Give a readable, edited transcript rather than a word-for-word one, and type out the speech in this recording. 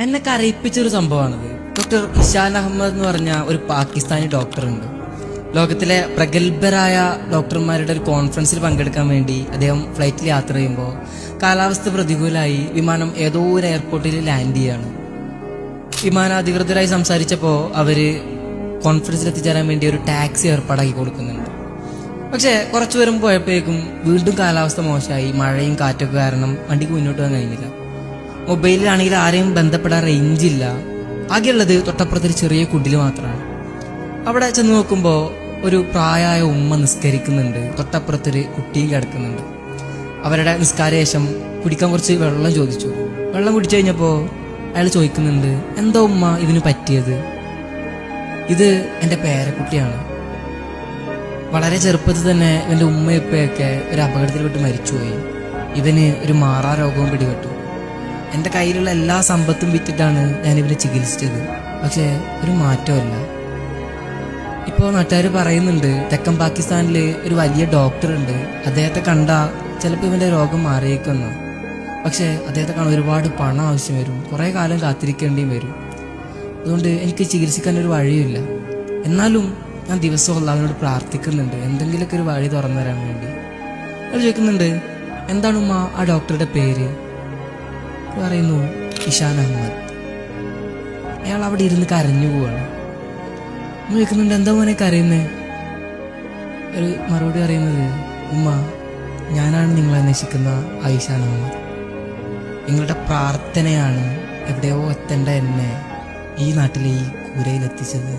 എന്നെ കരയിപ്പിച്ചൊരു സംഭവമാണിത്. ഡോക്ടർ ഇഷാൻ അഹമ്മദ് എന്ന് പറഞ്ഞ ഒരു പാകിസ്ഥാനി ഡോക്ടറുണ്ട്. ലോകത്തിലെ പ്രഗത്ഭരായ ഡോക്ടർമാരുടെ ഒരു കോൺഫറൻസിൽ പങ്കെടുക്കാൻ വേണ്ടി അദ്ദേഹം ഫ്ലൈറ്റിൽ യാത്ര ചെയ്യുമ്പോൾ കാലാവസ്ഥ പ്രതികൂലമായി വിമാനം ഏതോ ഒരു എയർപോർട്ടിൽ ലാൻഡ് ചെയ്യാണ്. വിമാനാധികൃതരായി സംസാരിച്ചപ്പോൾ അവര് കോൺഫറൻസിൽ എത്തിച്ചേരാൻ വേണ്ടി ഒരു ടാക്സി ഏർപ്പാടാക്കി കൊടുക്കുന്നുണ്ട്. പക്ഷെ കുറച്ചു പേരും പോയപ്പോഴേക്കും വീണ്ടും കാലാവസ്ഥ മോശമായി, മഴയും കാറ്റൊക്കെ കാരണം വണ്ടിക്ക് മുന്നോട്ട് പോകാൻ കഴിഞ്ഞില്ല. മൊബൈലിലാണെങ്കിൽ ആരെയും ബന്ധപ്പെടാൻ റേഞ്ച് ഇല്ല. ആകെയുള്ളത് തൊട്ടപ്പുറത്തൊരു ചെറിയ കുടില് മാത്രമാണ്. അവിടെ ചെന്ന് നോക്കുമ്പോൾ ഒരു പ്രായമായ ഉമ്മ നിസ്കരിക്കുന്നുണ്ട്, തൊട്ടപ്പുറത്തൊരു കുട്ടിയും കിടക്കുന്നുണ്ട്. അവരുടെ നിസ്കാരശേഷം കുടിക്കാൻ കുറച്ച് വെള്ളം ചോദിച്ചു. വെള്ളം കുടിച്ചു കഴിഞ്ഞപ്പോൾ അയാൾ ചോദിക്കുന്നുണ്ട്, എന്താ ഉമ്മ ഇതിന് പറ്റിയത്? ഇത് എൻ്റെ പേരക്കുട്ടിയാണ്. വളരെ ചെറുപ്പത്തിൽ തന്നെ ഇവൻ്റെ ഉമ്മയപ്പൊക്കെ ഒരു അപകടത്തിൽപ്പെട്ട് മരിച്ചുപോയി. ഇവന് ഒരു മാറാ രോഗവും പിടിപെട്ടു. എൻ്റെ കയ്യിലുള്ള എല്ലാ സമ്പത്തും വിറ്റിട്ടാണ് ഞാനിവനെ ചികിത്സിച്ചത്. പക്ഷേ ഒരു മാറ്റമല്ല. ഇപ്പോൾ നാട്ടുകാർ പറയുന്നുണ്ട് തെക്കൻ പാകിസ്ഥാനിൽ ഒരു വലിയ ഡോക്ടറുണ്ട്, അദ്ദേഹത്തെ കണ്ടാൽ ചിലപ്പോൾ ഇവൻ്റെ രോഗം മാറിയേക്കുന്നു. പക്ഷേ അദ്ദേഹത്തെ കാണാൻ ഒരുപാട് പണം ആവശ്യം വരും, കുറേ കാലം കാത്തിരിക്കേണ്ടിയും വരും. അതുകൊണ്ട് എനിക്ക് ചികിത്സിക്കാൻ ഒരു വഴിയില്ല. എന്നാലും ഞാൻ ദിവസവും അല്ലാഹുവിനോട് പ്രാർത്ഥിക്കുന്നുണ്ട് എന്തെങ്കിലുമൊക്കെ ഒരു വഴി തുറന്നു തരാൻ വേണ്ടി. അയാൾ ചോദിക്കുന്നുണ്ട്, എന്താണ് ഉമ്മ ആ ഡോക്ടറുടെ പേര്? പറയുന്നു, ഇഷാൻ അഹമ്മദ്. അയാൾ അവിടെ ഇരുന്ന് കരഞ്ഞു പോവാണ്. ചോദിക്കുന്നുണ്ട്, എന്താ മോനെ കരയുന്നേ? ഒരു മറുപടി പറയുന്നത്, ഉമ്മ, ഞാനാണ് നിങ്ങളെ അന്വേഷിക്കുന്ന ആ ഇഷാൻ അഹമ്മദ്. നിങ്ങളുടെ പ്രാർത്ഥനയാണ് എവിടെയോ എത്തേണ്ട എന്നെ ഈ നാട്ടിലെ ഈ കൂരയിലെത്തിച്ചത്.